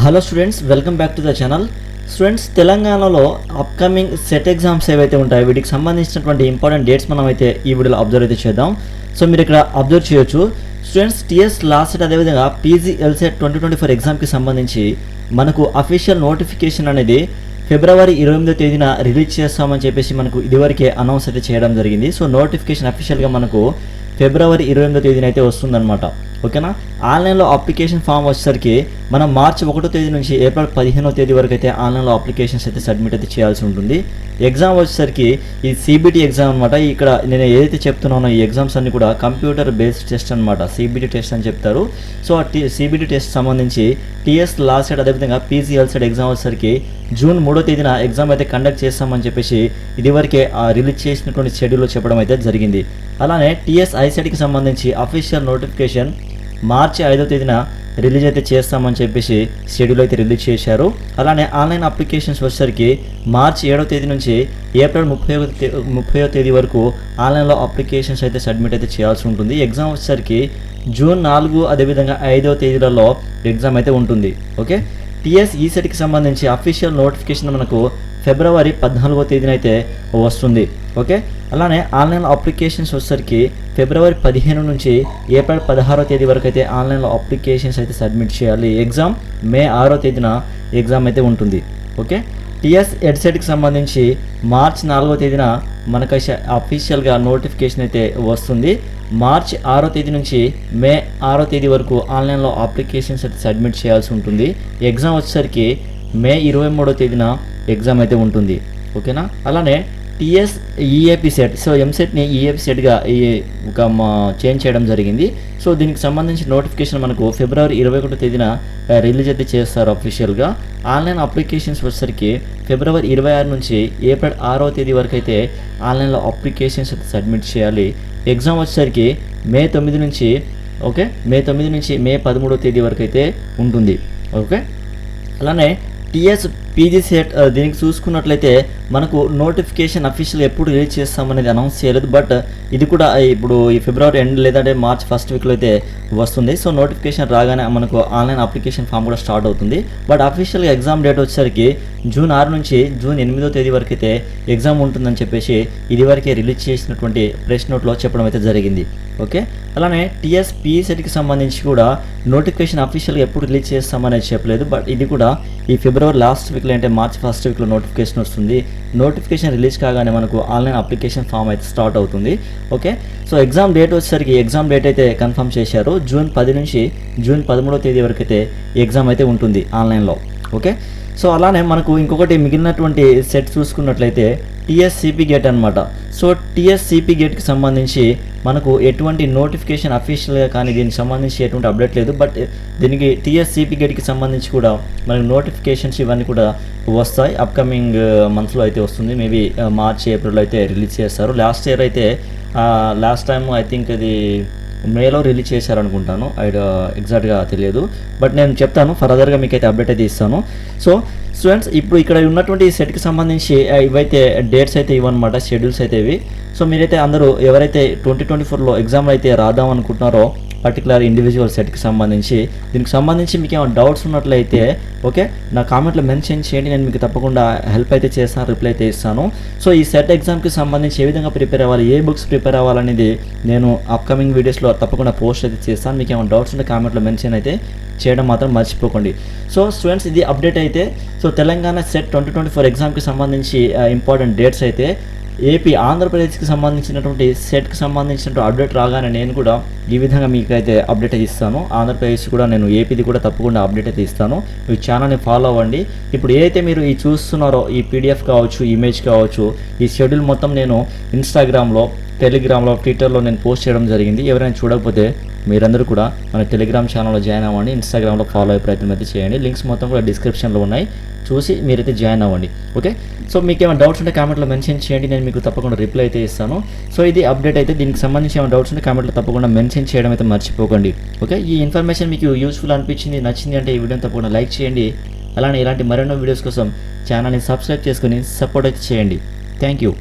Hello students, welcome back to the channel. Students, తెలంగాణలో upcoming set exams ఏవైతే ఉంటాయో వీటికి సంబంధించినటువంటి ఇంపార్టెంట్ డేట్స్ మనం అయితే ఈ వీడియోలో అబ్జర్వ్ అయితే చేద్దాం. సో మీరు ఇక్కడ అబ్జర్వ్ చేయొచ్చు స్టూడెంట్స్, టీఎస్ లాస్ట్ సెట్ అదేవిధంగా పీజీ ఎల్సెట్ 2024 ఎగ్జామ్కి సంబంధించి మనకు అఫీషియల్ నోటిఫికేషన్ అనేది ఫిబ్రవరి 28వ తేదీన రిలీజ్ చేస్తామని చెప్పేసి మనకు ఇదివరకే అనౌన్స్ అయితే చేయడం జరిగింది. సో నోటిఫికేషన్ అఫీషియల్గా మనకు ఫిబ్రవరి 28వ తేదీన అయితే వస్తుందన్నమాట. ఓకేనా. ఆన్లైన్లో అప్లికేషన్ ఫామ్ వచ్చేసరికి మనం మార్చి 1వ తేదీ నుంచి ఏప్రిల్ 15వ తేదీ వరకు అయితే ఆన్లైన్లో అప్లికేషన్స్ అయితే సబ్మిట్ అయితే చేయాల్సి ఉంటుంది. ఎగ్జామ్ వచ్చేసరికి ఈ సిబిటి ఎగ్జామ్ అనమాట. ఇక్కడ నేను ఏదైతే చెప్తున్నానో ఈ ఎగ్జామ్స్ అన్ని కూడా కంప్యూటర్ బేస్డ్ టెస్ట్ అనమాట, సిబిటి టెస్ట్ అని చెప్తారు. సో ఆ సిబిటి టెస్ట్ సంబంధించి టీఎస్ లాస్ట్ సెట్ అదేవిధంగా పీజీ ఎల్సెట్ ఎగ్జామ్ వచ్చేసరికి జూన్ 3వ తేదీన ఎగ్జామ్ అయితే కండక్ట్ చేస్తామని చెప్పేసి ఇదివరకే రిలీజ్ చేసినటువంటి షెడ్యూల్లో చెప్పడం అయితే జరిగింది. అలానే టీఎస్ ఐసెట్కి సంబంధించి అఫీషియల్ నోటిఫికేషన్ మార్చి 5వ తేదీన రిలీజ్ అయితే చేస్తామని చెప్పేసి షెడ్యూల్ అయితే రిలీజ్ చేశారు. అలానే ఆన్లైన్ అప్లికేషన్స్ వచ్చేసరికి మార్చి 7వ తేదీ నుంచి ఏప్రిల్ 30వ తేదీ వరకు ఆన్లైన్లో అప్లికేషన్స్ అయితే సబ్మిట్ అయితే చేయాల్సి ఉంటుంది. ఎగ్జామ్ వచ్చేసరికి జూన్ 4 అదేవిధంగా 5వ తేదీలలో ఎగ్జామ్ అయితే ఉంటుంది. ఓకే. టీఎస్ ఈసెట్కి సంబంధించి అఫీషియల్ నోటిఫికేషన్ మనకు ఫిబ్రవరి 14వ తేదీన అయితే వస్తుంది. ఓకే. అలానే ఆన్లైన్ అప్లికేషన్స్ వచ్చేసరికి ఫిబ్రవరి 15 నుంచి ఏప్రిల్ 16వ తేదీ వరకు అయితే ఆన్లైన్లో అప్లికేషన్స్ అయితే సబ్మిట్ చేయాలి. ఎగ్జామ్ మే 6వ తేదీన ఎగ్జామ్ అయితే ఉంటుంది. ఓకే. టీఎస్ ఎడ్సెట్కి సంబంధించి మార్చి 4వ తేదీన మనకు అఫీషియల్గా నోటిఫికేషన్ అయితే వస్తుంది. మార్చి 6వ తేదీ నుంచి మే 6వ తేదీ వరకు ఆన్లైన్లో అప్లికేషన్స్ అయితే సబ్మిట్ చేయాల్సి ఉంటుంది. ఎగ్జామ్ వచ్చేసరికి మే 23వ తేదీన ఎగ్జామ్ అయితే ఉంటుంది. ఓకేనా. అలానే టీఎస్ ఈఏపీ సెట్, సో ఎంసెట్ని ఈఏపీ సెట్గా చేంజ్ చేయడం జరిగింది. సో దీనికి సంబంధించి నోటిఫికేషన్ మనకు ఫిబ్రవరి 21వ తేదీన రిలీజ్ అయితే చేస్తారు అఫీషియల్గా. ఆన్లైన్ అప్లికేషన్స్ వచ్చేసరికి ఫిబ్రవరి 26 నుంచి ఏప్రిల్ 6వ తేదీ వరకు అయితే ఆన్లైన్లో అప్లికేషన్స్ అయితే సబ్మిట్ చేయాలి. ఎగ్జామ్ వచ్చేసరికి మే 9 నుంచి మే 13వ తేదీ వరకు అయితే ఉంటుంది. ఓకే. అలానే టీఎస్ పీజీ సెట్ దీనికి చూసుకున్నట్లయితే మనకు నోటిఫికేషన్ అఫీషియల్ ఎప్పుడు రిలీజ్ చేస్తామనేది అనౌన్స్ చేయలేదు. బట్ ఇది కూడా ఇప్పుడు ఈ ఫిబ్రవరి ఎండ్ లేదంటే మార్చ్ ఫస్ట్ వీక్లో అయితే వస్తుంది. సో నోటిఫికేషన్ రాగానే మనకు ఆన్లైన్ అప్లికేషన్ ఫామ్ కూడా స్టార్ట్ అవుతుంది. బట్ అఫీషియల్గా ఎగ్జామ్ డేట్ వచ్చేసరికి జూన్ 6 నుంచి జూన్ 8వ తేదీ వరకు అయితే ఎగ్జామ్ ఉంటుందని చెప్పేసి ఇదివరకే రిలీజ్ చేసినటువంటి ప్రెస్ నోట్లో చెప్పడం అయితే జరిగింది. ఓకే. అలానే టీఎస్ పీఈ సెట్కి సంబంధించి కూడా నోటిఫికేషన్ అఫీషియల్గా ఎప్పుడు రిలీజ్ చేస్తామనేది చెప్పలేదు. బట్ ఇది కూడా ఈ ఫిబ్రవరి లాస్ట్ వీక్లో అంటే మార్చ్ ఫస్ట్ వీక్లో నోటిఫికేషన్ వస్తుంది. నోటిఫికేషన్ రిలీజ్ కాగానే మనకు ఆన్లైన్ అప్లికేషన్ ఫామ్ అయితే స్టార్ట్ అవుతుంది. ఓకే. సో ఎగ్జామ్ డేట్ వచ్చేసరికి ఎగ్జామ్ డేట్ అయితే కన్ఫర్మ్ చేశారు. జూన్ 10 నుంచి జూన్ 13వ తేదీ వరకు అయితే ఎగ్జామ్ అయితే ఉంటుంది ఆన్లైన్లో. ఓకే. సో అలానే మనకు ఇంకొకటి మిగిలినటువంటి సెట్ చూసుకున్నట్లయితే టీఎస్సిపి గేట్ అనమాట. సో టీఎస్సిపి గేట్కి సంబంధించి మనకు ఎటువంటి నోటిఫికేషన్ అఫీషియల్గా కానీ దీనికి సంబంధించి ఎటువంటి అప్డేట్ లేదు. బట్ దీనికి టీఎస్సిపి గేట్కి సంబంధించి కూడా మనకు నోటిఫికేషన్స్ ఇవన్నీ కూడా వస్తాయి. అప్కమింగ్ మంత్స్లో అయితే వస్తుంది. మేబీ మార్చ్ ఏప్రిల్లో అయితే రిలీజ్ చేస్తారు. లాస్ట్ ఇయర్ అయితే లాస్ట్ టైం ఐ థింక్ అది మేలో రిలీజ్ చేశారనుకుంటాను. ఎగ్జాక్ట్గా తెలియదు. బట్ నేను చెప్తాను, ఫర్దర్గా మీకు అయితే అప్డేట్ అయితే ఇస్తాను. సో స్టూడెంట్స్, ఇప్పుడు ఇక్కడ ఉన్నటువంటి సెట్కి సంబంధించి ఇవైతే డేట్స్ అయితే ఇవన్నమాట, షెడ్యూల్స్ అయితే ఇవి. సో మీరైతే అందరూ ఎవరైతే 2024లో ఎగ్జామ్ అయితే రాద్దాం అనుకుంటున్నారో పర్టికులర్ ఇండివిజువల్ సెట్కి సంబంధించి దీనికి సంబంధించి మీకు ఏమైనా డౌట్స్ ఉన్నట్లయితే ఓకే నా కామెంట్లో మెన్షన్ చేయండి. నేను మీకు తప్పకుండా హెల్ప్ అయితే చేస్తాను, రిప్లై అయితే ఇస్తాను. సో ఈ సెట్ ఎగ్జామ్కి సంబంధించి ఏ విధంగా ప్రిపేర్ అవ్వాలి, ఏ బుక్స్ ప్రిపేర్ అవ్వాలనేది నేను అప్కమింగ్ వీడియోస్లో తప్పకుండా పోస్ట్ అయితే చేస్తాను. మీకు ఏమైనా డౌట్స్ ఉంటే కామెంట్లో మెన్షన్ అయితే చేయడం మాత్రం మర్చిపోకండి. సో స్టూడెంట్స్, ఇది అప్డేట్ అయితే. సో తెలంగాణ సెట్ 2024 ఎగ్జామ్కి సంబంధించి ఇంపార్టెంట్ డేట్స్ అయితే ఏపీ ఆంధ్రప్రదేశ్కి సంబంధించినటువంటి సెట్కి సంబంధించినటువంటి అప్డేట్ రాగానే నేను కూడా ఈ విధంగా మీకు అయితే అప్డేట్ అయితే ఇస్తాను. ఆంధ్రప్రదేశ్ కూడా నేను ఏపీది కూడా తప్పకుండా అప్డేట్ అయితే ఇస్తాను. ఈ ఛానల్ని ఫాలో అవ్వండి. ఇప్పుడు ఏదైతే మీరు ఈ చూస్తున్నారో ఈ పీడిఎఫ్ కావచ్చు, ఇమేజ్ కావచ్చు, ఈ షెడ్యూల్ మొత్తం నేను ఇన్స్టాగ్రామ్లో, టెలిగ్రామ్లో, ట్విట్టర్లో నేను పోస్ట్ చేయడం జరిగింది. ఎవరైనా చూడకపోతే మీరందరూ కూడా మన టెలిగ్రామ్ ఛానల్లో జాయిన్ అవ్వండి. ఇన్స్టాగ్రామ్లో ఫాలో అయ్యే ప్రయత్నం అయితే చేయండి. లింక్స్ మొత్తం కూడా డిస్క్రిప్షన్లో ఉన్నాయి, చూసి మీరైతే జాయిన్ అవ్వండి. ఓకే. సో మీకు ఏమైనా డౌట్స్ ఉంటే కామెంట్లో మెన్షన్ చేయండి, నేను మీకు తప్పకుండా రిప్లై అయితే ఇస్తాను. సో ఇది అప్డేట్ అయితే. దీనికి సంబంధించి ఏమైనా డౌట్స్ ఉంటే కామెంట్లో తప్పకుండా మెన్షన్ చేయడం అయితే మర్చిపోకండి. ఓకే. ఈ ఇన్ఫర్మేషన్ మీకు యూస్ఫుల్ అనిపించింది, నచ్చింది అంటే ఈ వీడియోని తప్పకుండా లైక్ చేయండి. అలానే ఇలాంటి మరెన్నో వీడియోస్ కోసం ఛానల్ని సబ్స్క్రైబ్ చేసుకుని సపోర్ట్ అయితే చేయండి. Thank you.